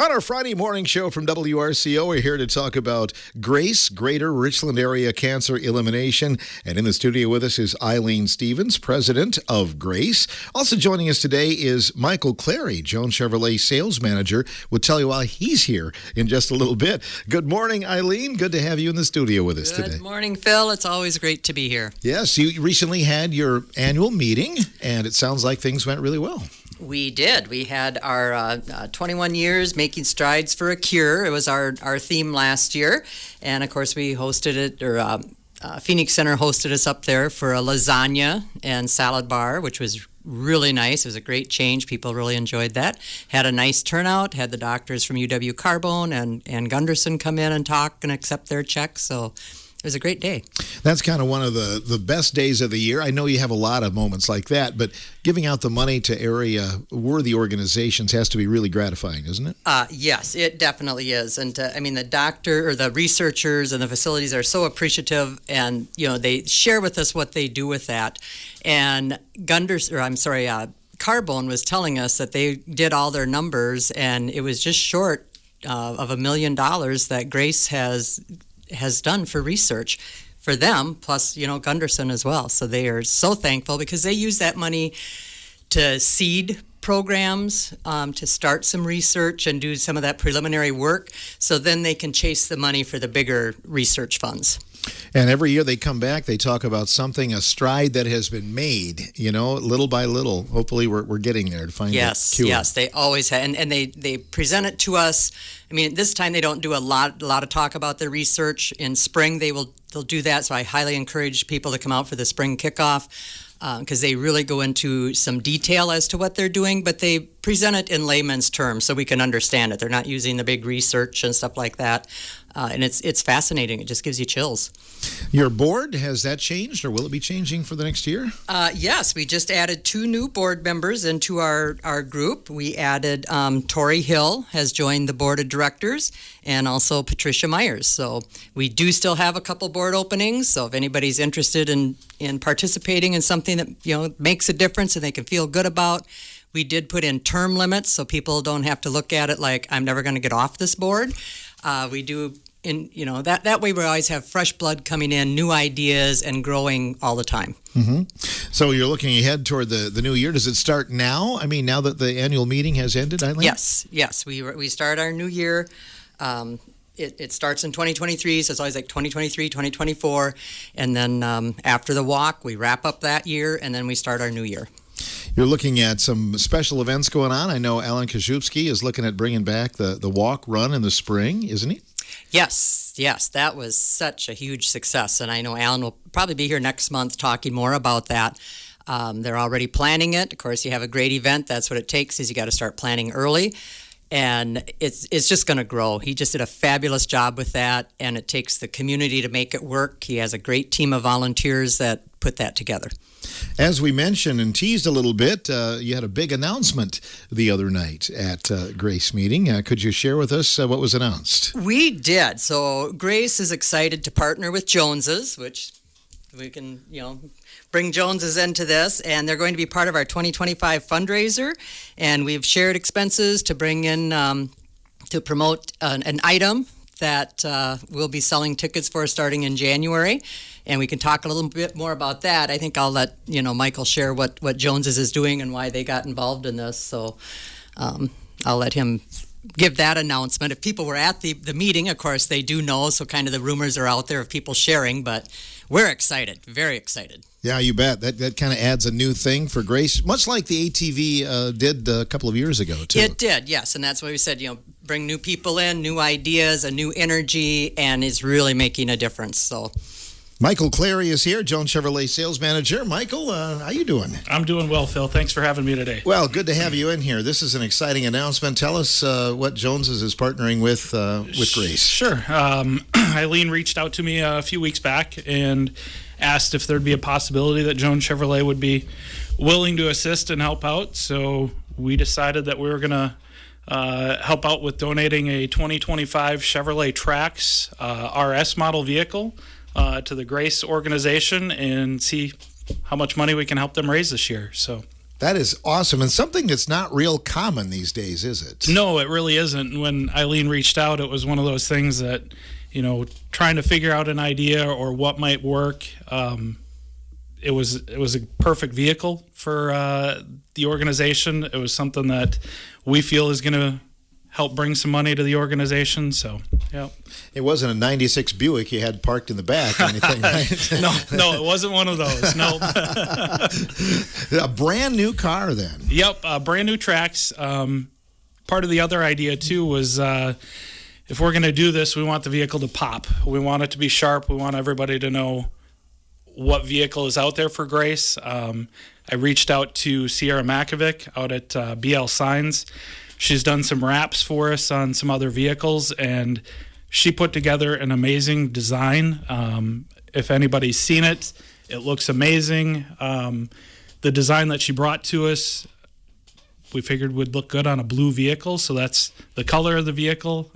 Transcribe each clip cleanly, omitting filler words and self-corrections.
On our Friday morning show from WRCO, we're here to talk about G.R.A.C.E, Greater Richland Area Cancer Elimination. And in the studio with us is Eileen Stevens, president of G.R.A.C.E. Also joining us today is Michael Clary, Jones Chevrolet sales manager. We'll tell you why he's here in just a little bit. Good morning, Eileen. Good to have you in the studio with us today. Good morning, Phil. It's always great to be here. Yes, you recently had your annual meeting, and it sounds like things went really well. We did. We had our 21 years making strides for a cure. It was our theme last year. And, of course, we hosted it, Phoenix Center hosted us up there for a lasagna and salad bar, which was really nice. It was a great change. People really enjoyed that. Had a nice turnout. Had the doctors from UW-Carbone and Gunderson come in and talk and accept their checks. So it was a great day. That's kind of one of the best days of the year. I know you have a lot of moments like that, but giving out the money to area-worthy organizations has to be really gratifying, isn't it? Yes, it definitely is. And the doctor or the researchers and the facilities are so appreciative, and they share with us what they do with that. And Carbone was telling us that they did all their numbers, and it was just short of $1 million that G.R.A.C.E has done for research for them, plus Gunderson as well. So they are so thankful because they use that money to seed programs, to start some research and do some of that preliminary work, so then they can chase the money for the bigger research funds. And every year they come back, they talk about a stride that has been made, little by little. Hopefully we're getting there to find that cure. Yes, they always have. And they present it to us. This time they don't do a lot of talk about their research. In spring they'll do that, so I highly encourage people to come out for the spring kickoff because they really go into some detail as to what they're doing, but they present it in layman's terms so we can understand it. They're not using the big research and stuff like that. And it's fascinating. It just gives you chills. Your board, has that changed, or will it be changing for the next year? Yes, we just added 2 new board members into our group. We added Tori Hill has joined the board of directors, and also Patricia Myers. So we do still have a couple board openings. So if anybody's interested in participating in something that makes a difference and they can feel good about, we did put in term limits so people don't have to look at it like I'm never going to get off this board. We do, that way we always have fresh blood coming in, new ideas, and growing all the time. Mm-hmm. So you're looking ahead toward the new year. Does it start now? Now that the annual meeting has ended, Eileen? Yes. We start our new year. It starts in 2023, so it's always like 2023, 2024. And then after the walk, we wrap up that year, and then we start our new year. You're looking at some special events going on. I know Alan Kaszubski is looking at bringing back the walk run in the spring, isn't he? Yes, that was such a huge success. And I know Alan will probably be here next month talking more about that. They're already planning it. Of course, you have a great event. That's what it takes, is you got to start planning early. And it's just going to grow. He just did a fabulous job with that, and it takes the community to make it work. He has a great team of volunteers that put that together. As we mentioned and teased a little bit, you had a big announcement the other night at G.R.A.C.E meeting. Could you share with us what was announced? We did. So G.R.A.C.E is excited to partner with Joneses, which we can, bring Joneses into this, and they're going to be part of our 2025 fundraiser. And we've shared expenses to bring in to promote an item that we'll be selling tickets for starting in January. And we can talk a little bit more about that. I think I'll let Michael share what Joneses is doing and why they got involved in this. So I'll let him give that announcement. If people were at the meeting, of course, they do know. So kind of the rumors are out there of people sharing, but we're excited, very excited. Yeah, you bet. That kind of adds a new thing for G.R.A.C.E, much like the ATV did a couple of years ago, too. It did, yes. And that's why we said, bring new people in, new ideas, a new energy, and it's really making a difference. So Michael Clary is here, Jones Chevrolet sales manager. Michael, how you doing? I'm doing well, Phil. Thanks for having me today. Well, good to have you in here. This is an exciting announcement. Tell us what Joneses is partnering with G.R.A.C.E. Sure. Eileen reached out to me a few weeks back and asked if there'd be a possibility that Jones Chevrolet would be willing to assist and help out. So we decided that we were going to help out with donating a 2025 Chevrolet Trax RS model vehicle to the G.R.A.C.E organization and see how much money we can help them raise this year. So That is awesome, and something that's not real common these days, is it? No, it really isn't. When Eileen reached out, it was one of those things that, trying to figure out an idea or what might work. It was a perfect vehicle for the organization. It was something that we feel is going to help bring some money to the organization. So, yeah. It wasn't a 96 Buick you had parked in the back or anything, right? No, it wasn't one of those. No. A brand new car then. Yep, brand new tracks. Part of the other idea, too, was if we're going to do this, we want the vehicle to pop. We want it to be sharp. We want everybody to know what vehicle is out there for Grace. I reached out to Sierra Makovic out at BL Signs. She's done some wraps for us on some other vehicles, and she put together an amazing design. If anybody's seen it, it looks amazing. The design that she brought to us, we figured would look good on a blue vehicle, so that's the color of the vehicle.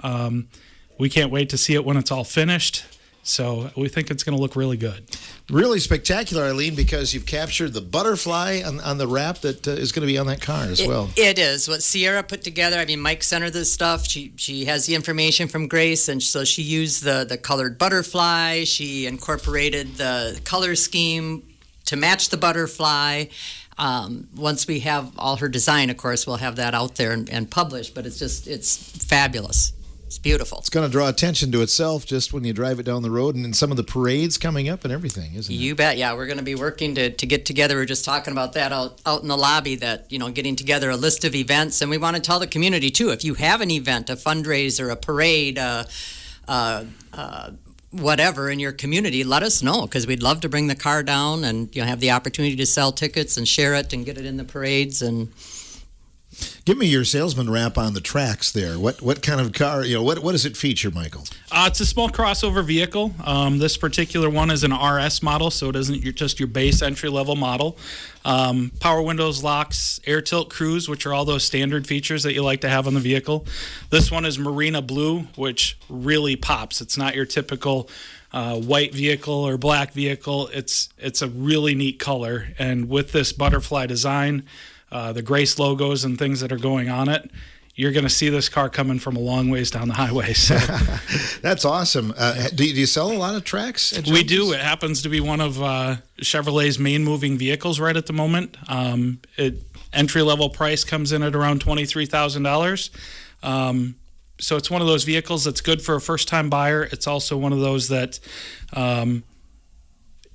We can't wait to see it when it's all finished. So we think it's going to look really good. Really spectacular, Eileen, because you've captured the butterfly on the wrap that is going to be on that car as well. It is. What Sierra put together, Mike sent her this stuff. She has the information from Grace, and so she used the colored butterfly. She incorporated the color scheme to match the butterfly. Once we have all her design, of course, we'll have that out there and published, but it's fabulous. It's beautiful. It's going to draw attention to itself just when you drive it down the road, and in some of the parades coming up and everything, isn't it? You bet. Yeah, we're going to be working to get together. We were just talking about that out in the lobby, that, getting together a list of events. And we want to tell the community, too, if you have an event, a fundraiser, a parade, whatever in your community, let us know, because we'd love to bring the car down and have the opportunity to sell tickets and share it and get it in the parades. And give me your salesman wrap on the tracks there. What kind of car, what does it feature, Michael? It's a small crossover vehicle. This particular one is an RS model, so it isn't just your base entry-level model. Power windows, locks, air tilt cruise, which are all those standard features that you like to have on the vehicle. This one is Marina Blue, which really pops. It's not your typical white vehicle or black vehicle. It's a really neat color, and with this butterfly design, the Grace logos and things that are going on it, you're going to see this car coming from a long ways down the highway. So. That's awesome. Do you sell a lot of tracks at Jones's? We do. It happens to be one of Chevrolet's main moving vehicles right at the moment. Entry-level price comes in at around $23,000. So it's one of those vehicles that's good for a first-time buyer. It's also one of those that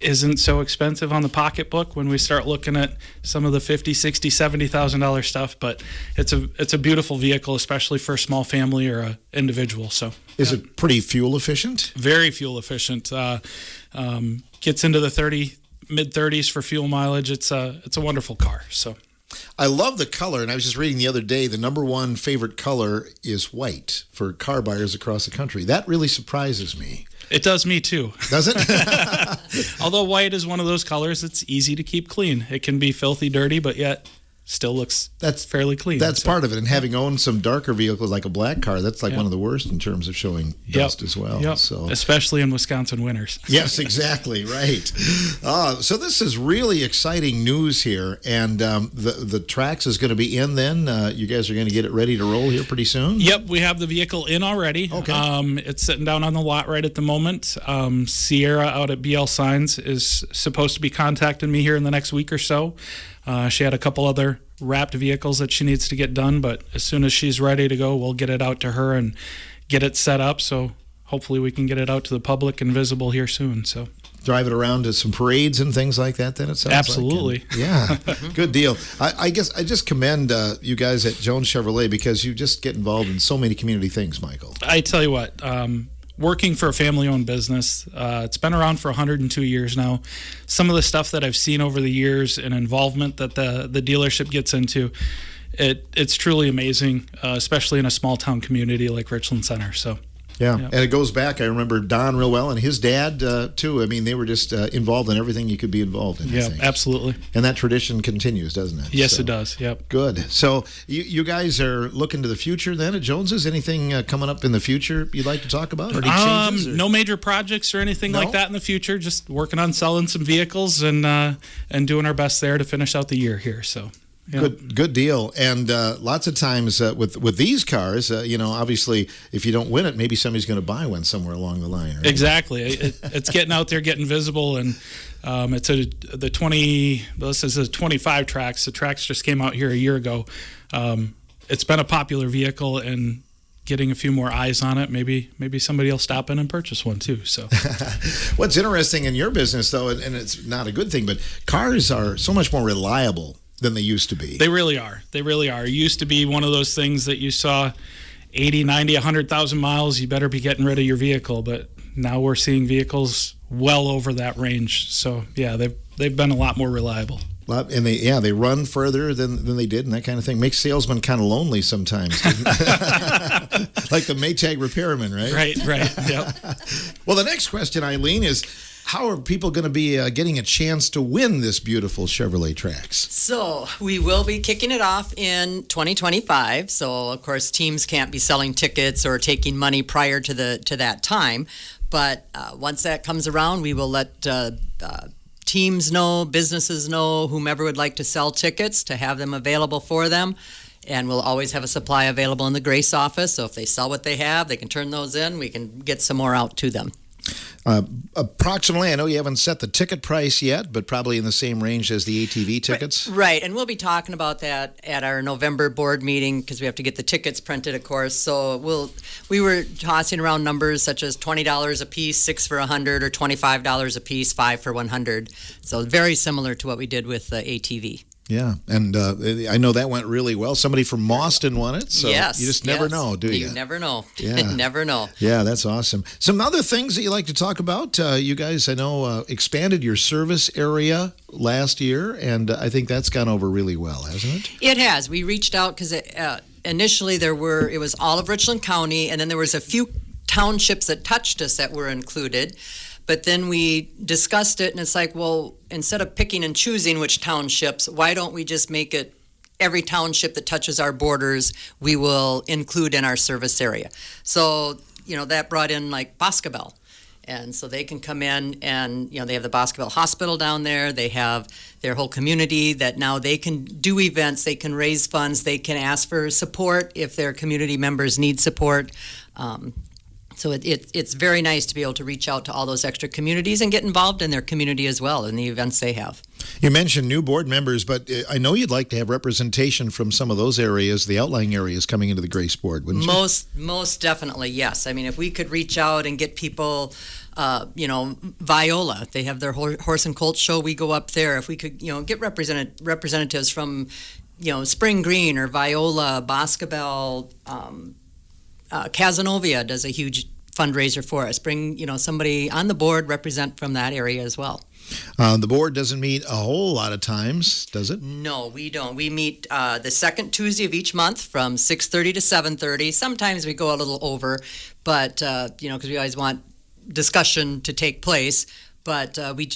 isn't so expensive on the pocketbook when we start looking at some of the $50,000, $60,000, $70,000 stuff. But it's a beautiful vehicle, especially for a small family or an individual. So is it pretty fuel efficient? Very fuel efficient. Gets into the mid-30s for fuel mileage. It's a wonderful car. So I love the color, and I was just reading the other day, the number one favorite color is white for car buyers across the country. That really surprises me. It does me too. Does it? Although white is one of those colors that's easy to keep clean. It can be filthy dirty, but yet still looks fairly clean. That's part of it. And having owned some darker vehicles like a black car, that's like one of the worst in terms of showing dust as well. Yep. So especially in Wisconsin winters. Yes, exactly. Right. So this is really exciting news here. And the Trax is going to be in then. You guys are going to get it ready to roll here pretty soon? Yep. We have the vehicle in already. Okay. It's sitting down on the lot right at the moment. Sierra out at BL Signs is supposed to be contacting me here in the next week or so. She had a couple other wrapped vehicles that she needs to get done, but as soon as she's ready to go, we'll get it out to her and get it set up. So hopefully we can get it out to the public and visible here soon. So drive it around to some parades and things like that, then it sounds absolutely. Like. Yeah, good deal. I guess I just commend you guys at Jones Chevrolet because you just get involved in so many community things, Michael. I tell you what, working for a family-owned business, it's been around for 102 years now. Some of the stuff that I've seen over the years and involvement that the dealership gets into, it's truly amazing, especially in a small-town community like Richland Center. So. Yeah, and it goes back. I remember Don real well, and his dad, too. I mean, they were just involved in everything you could be involved in. Yeah, absolutely. And that tradition continues, doesn't it? Yes, it does. Yep. Good. So you guys are looking to the future then at Jones's? Anything coming up in the future you'd like to talk about? Or any changes, no major projects or anything like that in the future. Just working on selling some vehicles and doing our best there to finish out the year here. So. Yeah. Good deal. And lots of times with these cars, obviously, if you don't win it, maybe somebody's going to buy one somewhere along the line. Right? Exactly. It's getting out there, getting visible, and this is a 25 tracks. The tracks just came out here a year ago. It's been a popular vehicle, and getting a few more eyes on it, maybe somebody will stop in and purchase one too. So, what's interesting in your business, though, and it's not a good thing, but cars are so much more reliable than they used to be. They really are. It used to be one of those things that you saw 80, 90, 100,000 miles, you better be getting rid of your vehicle. But now we're seeing vehicles well over that range. So, yeah, they've been a lot more reliable. And they run further than they did, and that kind of thing. Makes salesmen kind of lonely sometimes. Like the Maytag repairman, right? Right. Yep. Well, the next question, Eileen, is how are people going to be getting a chance to win this beautiful Chevrolet Trax? So we will be kicking it off in 2025. So, of course, teams can't be selling tickets or taking money prior to that time. But once that comes around, we will let teams know, businesses know, whomever would like to sell tickets, to have them available for them. And we'll always have a supply available in the Grace office. So if they sell what they have, they can turn those in. We can get some more out to them. Approximately, I know you haven't set the ticket price yet, but probably in the same range as the ATV tickets. Right, and we'll be talking about that at our November board meeting because we have to get the tickets printed, of course. So we were tossing around numbers such as $20 a piece, 6 for $100, or $25 a piece, 5 for $100. So very similar to what we did with the ATV. Yeah, and I know that went really well. Somebody from Mauston won it, so yes, you just never know, do you? You never know. Yeah. Never know. Yeah, that's awesome. Some other things that you like to talk about. You guys, I know, expanded your service area last year, and I think that's gone over really well, hasn't it? It has. We reached out because initially it was all of Richland County, and then there was a few townships that touched us that were included. But then we discussed it, and it's like, well, instead of picking and choosing which townships, why don't we just make it every township that touches our borders, we will include in our service area. So, that brought in like Boscobel. And so they can come in and, they have the Boscobel Hospital down there. They have their whole community that now they can do events, they can raise funds, they can ask for support if their community members need support. So it's very nice to be able to reach out to all those extra communities and get involved in their community as well in the events they have. You mentioned new board members, but I know you'd like to have representation from some of those areas, the outlying areas, coming into the Grace board, wouldn't you? Most definitely, yes. I mean, if we could reach out and get people, Viola, they have their horse and colt show. We go up there. If we could, get representatives from, Spring Green or Viola, Boscobel, Cazenovia does a huge fundraiser for us. Bring, somebody on the board, represent from that area as well. The board doesn't meet a whole lot of times, does it? No, we don't. We meet the second Tuesday of each month from 6:30 to 7:30. Sometimes we go a little over, but, because we always want discussion to take place. But we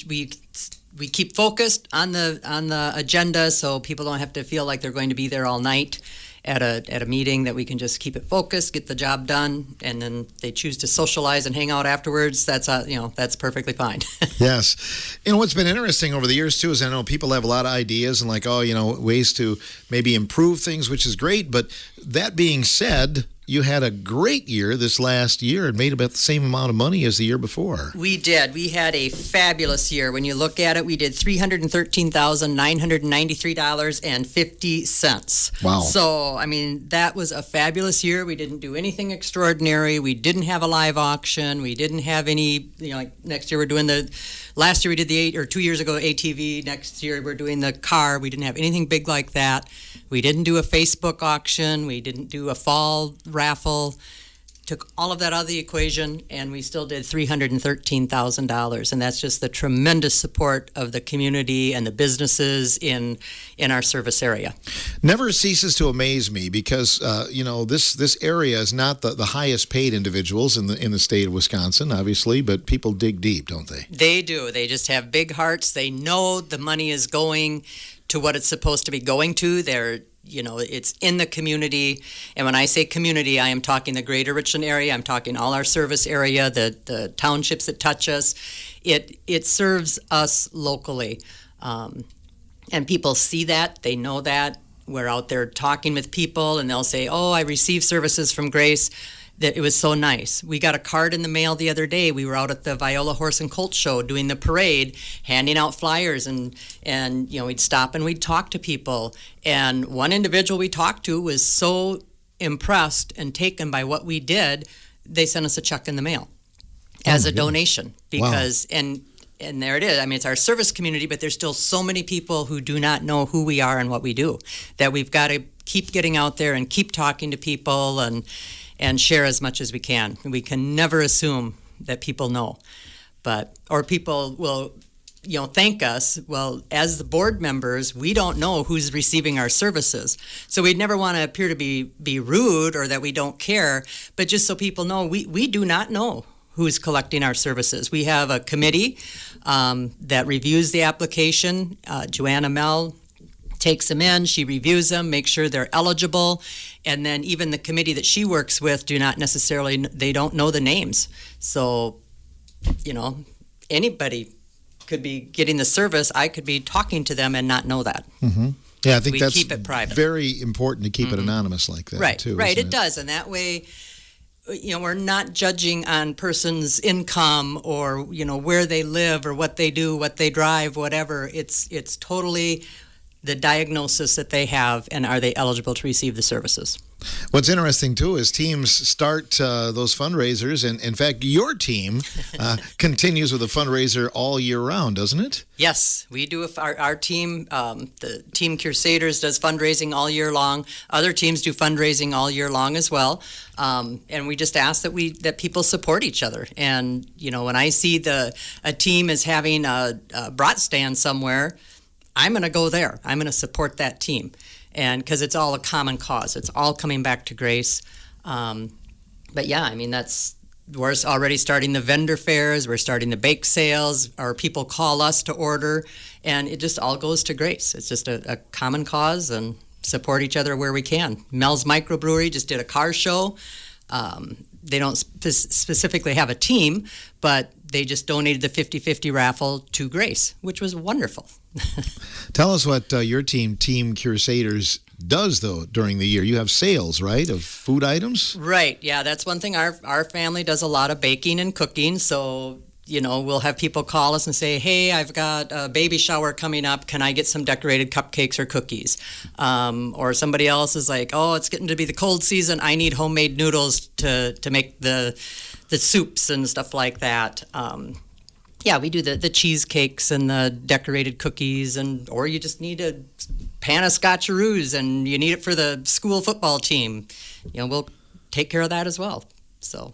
keep focused on the agenda so people don't have to feel like they're going to be there all night at a meeting, that we can just keep it focused, get the job done, and then they choose to socialize and hang out afterwards. That's that's perfectly fine. Yes. What's been interesting over the years too is I know people have a lot of ideas and ways to maybe improve things, which is great. But that being said, you had a great year this last year and made about the same amount of money as the year before. We did. We had a fabulous year. When you look at it, we did $313,993.50. Wow. So, that was a fabulous year. We didn't do anything extraordinary. We didn't have a live auction. We didn't have any, next year we're doing last year we did 2 years ago, ATV. Next year we're doing the car. We didn't have anything big like that. We didn't do a Facebook auction. We didn't do a fall raffle. Took all of that out of the equation, and we still did $313,000. And that's just the tremendous support of the community and the businesses in our service area. Never ceases to amaze me because, this area is not the highest paid individuals in the state of Wisconsin, obviously, but people dig deep, don't they? They do. They just have big hearts. They know the money is going to what it's supposed to be going to. It's in the community. And when I say community, I am talking the greater Richland area. I'm talking all our service area, the townships that touch us. It serves us locally. And people see that. They know that. we're out there talking with people, and they'll say, "Oh, I received services from Grace. That it was so nice. We got a card in the mail the other day. We were out at the Viola Horse and Colt Show doing the parade, handing out flyers, and we'd stop and we'd talk to people. And one individual we talked to was so impressed and taken by what we did, they sent us a check in the mail as a donation because and there it is. I mean, it's our service community, but there's still so many people who do not know who we are and what we do that we've got to keep getting out there and keep talking to people and share as much as we can. We can never assume that people know, or people will, thank us. Well, as the board members, we don't know who's receiving our services. So we'd never want to appear to be rude or that we don't care, but just so people know, we do not know who's collecting our services. We have a committee that reviews the application. Joanna Mell takes them in, she reviews them, makes sure they're eligible, and then even the committee that she works with they don't know the names. So, anybody could be getting the service. I could be talking to them and not know that. Mm-hmm. Yeah, I think that's keep it private. Very important to keep it anonymous like that, right, too. Right, it does, and that way, we're not judging on person's income or, where they live or what they do, what they drive, whatever. It's totally the diagnosis that they have, and are they eligible to receive the services. What's interesting, too, is teams start those fundraisers, and in fact, your team continues with a fundraiser all year round, doesn't it? Yes, we do. Our team, the Team Crusaders, does fundraising all year long. Other teams do fundraising all year long as well, and we just ask that people support each other. And when I see a team is having a brat stand somewhere, I'm going to go there. I'm going to support that team. And because it's all a common cause, it's all coming back to Grace. But yeah, I mean, we're already starting the vendor fairs, we're starting the bake sales, or people call us to order, and it just all goes to Grace. It's just a common cause, and support each other where we can. Mel's Microbrewery just did a car show. They don't specifically have a team, but they just donated the 50-50 raffle to Grace, which was wonderful. Tell us what your team, Team Crusaders, does, though, during the year. You have sales, right, of food items? Right, yeah, that's one thing. Our family does a lot of baking and cooking, so we'll have people call us and say, hey, I've got a baby shower coming up. Can I get some decorated cupcakes or cookies? Or somebody else is like, oh, it's getting to be the cold season. I need homemade noodles to make the soups and stuff like that. Yeah, we do the cheesecakes and the decorated cookies, or you just need a pan of scotcheroos and you need it for the school football team. We'll take care of that as well. So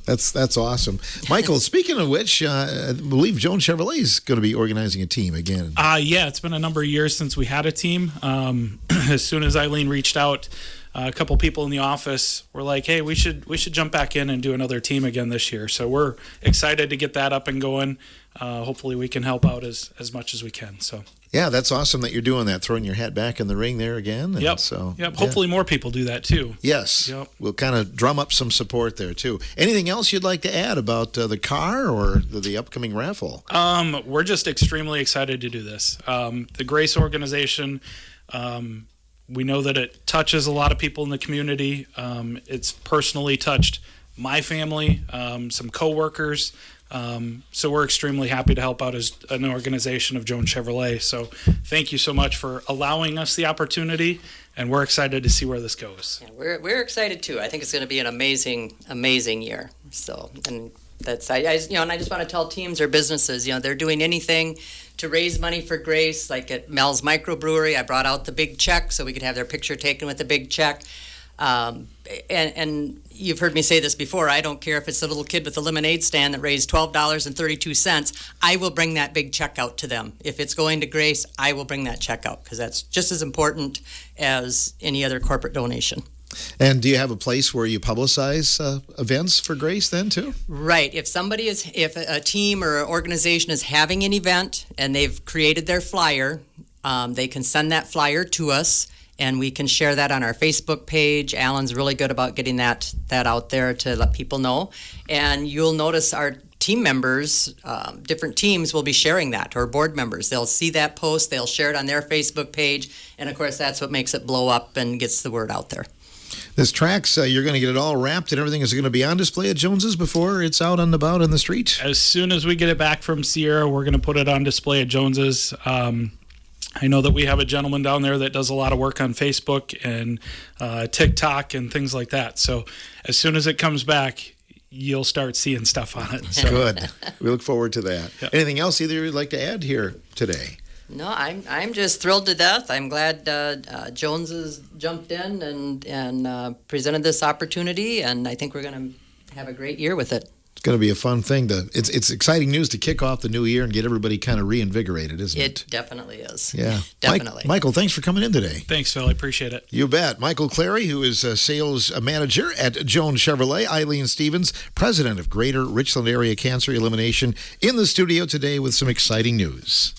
that's awesome. Michael, speaking of which, I believe Joan Chevrolet is going to be organizing a team again. Yeah, it's been a number of years since we had a team. As soon as Eileen reached out, a couple people in the office were like, hey, we should jump back in and do another team again this year. So we're excited to get that up and going. Hopefully we can help out as much as we can. So yeah, that's awesome that you're doing that, throwing your hat back in the ring there again. And yep. Hopefully more people do that too. Yes. Yep. We'll kind of drum up some support there too. Anything else you'd like to add about the car or the upcoming raffle? We're just extremely excited to do this. The Grace organization, we know that it touches a lot of people in the community. It's personally touched my family, some coworkers. So we're extremely happy to help out as an organization of Joan Chevrolet. So thank you so much for allowing us the opportunity, and we're excited to see where this goes. Yeah, we're excited too. I think it's going to be an amazing year. So, and that's and I just want to tell teams or businesses, they're doing anything to raise money for Grace. Like at Mel's Microbrewery, I brought out the big check so we could have their picture taken with the big check. And you've heard me say this before, I don't care if it's the little kid with the lemonade stand that raised $12.32. I will bring that big check out to them. If it's going to Grace, I will bring that check out because that's just as important as any other corporate donation. And do you have a place where you publicize events for Grace then too? Right. If a team or an organization is having an event and they've created their flyer, they can send that flyer to us and we can share that on our Facebook page. Alan's really good about getting that out there to let people know. And you'll notice our team members, different teams will be sharing that, or board members. They'll see that post, they'll share it on their Facebook page, and of course that's what makes it blow up and gets the word out there. This tracks, you're going to get it all wrapped and everything is going to be on display at Jones's before it's out and about in the street? As soon as we get it back from Sierra, we're going to put it on display at Jones's. I know that we have a gentleman down there that does a lot of work on Facebook and TikTok and things like that. So as soon as it comes back, you'll start seeing stuff on it. So. Good. We look forward to that. Yep. Anything else either you'd like to add here today? No, I'm just thrilled to death. I'm glad Jones has jumped in and presented this opportunity, and I think we're going to have a great year with it. It's going to be a fun thing. It's exciting news to kick off the new year and get everybody kind of reinvigorated, isn't it? It definitely is. Yeah. Definitely. Michael, thanks for coming in today. Thanks, Phil. I appreciate it. You bet. Michael Clary, who is a sales manager at Jones Chevrolet. Eileen Stevens, president of Greater Richland Area Cancer Elimination, in the studio today with some exciting news.